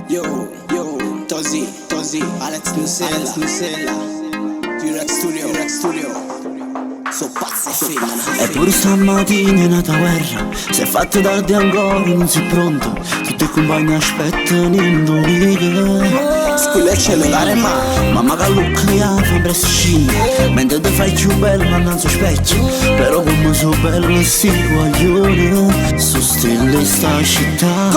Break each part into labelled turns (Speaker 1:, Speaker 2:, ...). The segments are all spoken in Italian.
Speaker 1: Yo, Tozi, Alex Nusella, T-Rex Studio. So pazzi e femmina.
Speaker 2: Eppure stamattina è nata guerra, si è fatta tardi ancora, non sei pronto. Tutti i compagni aspettano in domenica.
Speaker 1: Squilla il cellulare ma
Speaker 2: mamma che lucca fa presto scende, mentre ti fai più bello ma non so specchio. Però come so bello sti guaglione, so stelle sta città.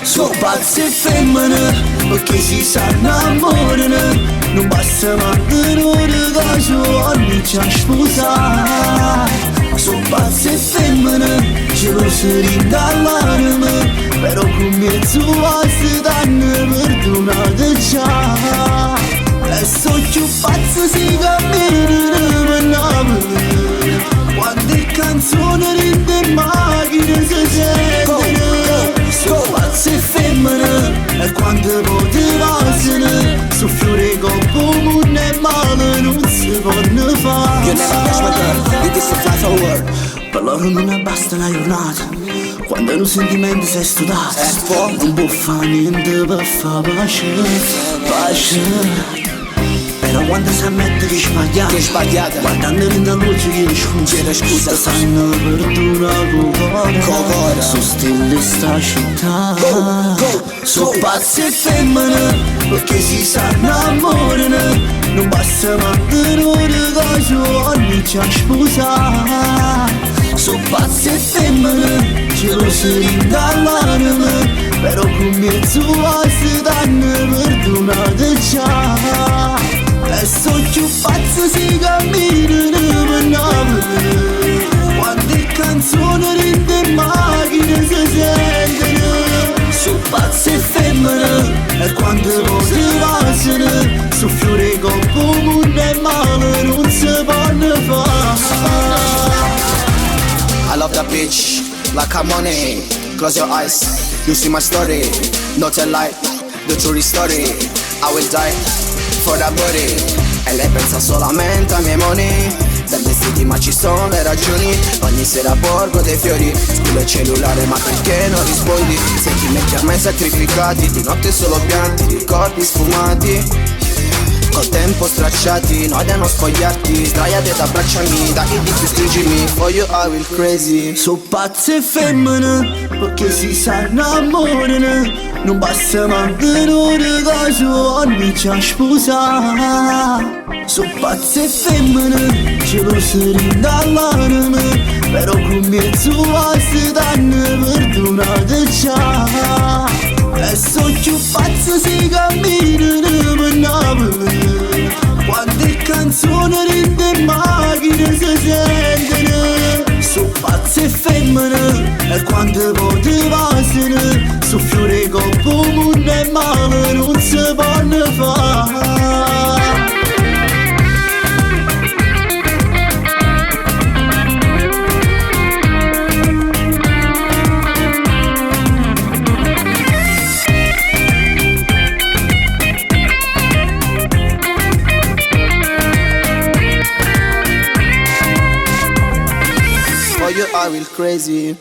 Speaker 2: So pazzi e femmine, perché si sa innamorano. Non basta mantenere caso ogni ci ha sposato. So pazzi e femmine, gelosi dall'anima. Però con mezzo vasti danno perdonate già. E so più pazzi si camminano per Napoli. Quante canzoni rinde macchine si sentono. So pazzi e femmine, e quante motivazioni. Su fiore coppo mondo e male non si può fare.
Speaker 1: You never catch my girl, it is a fly forward.
Speaker 2: Per loro non ne basta una giornata, quando un sentimento si è studato. Non può fare niente per fare pace. Però quando si ammette che è sbagliata, guardando in da luce chiede scusa. Stanno perdona con cuore, su stelle sta città. So pazzi e femmine, perché si sa innamorano. Non basta mantenere caso ogni ci ha sposato. So pazzi e femmine, gelosi dall'anima. Però con mezzo vasti danno perdonate già. E so più pazzi si camminano per Napoli. Quante canzoni rinde macchine si sentono. So pazzi e femmine, e quante motivazioni. Su fiore coppo mondo e male non si può fare.
Speaker 1: I love that bitch, like her money. Close your eyes, you see my story. Not a lie, the true story. I will die for that body. E lei pensa solamente ai miei money. Da vestiti ma ci sono le ragioni. Ogni sera porgo dei fiori. Sculo il cellulare ma perché non rispondi? Sentimenti ormai sacrificati. Di notte solo pianti, ricordi sfumati. Col tempo stracciati, noi da non spogliarti. Sdraiate ed abbracciami, dai di più stringimi. For you I will crazy.
Speaker 2: So pazzi e femmine, perché si sa innamorano. Non basta mantenere caso ogni ci ha sposato. So pazzi e femmine, gelosi dall'anima. Però con mezzo vasti danno perdonate già. E so più pazzi si camminano per Napoli. Quante canzoni rinde macchine si sentono. So pazzi e femmine, e quante motivazioni. Su fiore coppo mondo e male non si può fare.
Speaker 1: For you I will crazy.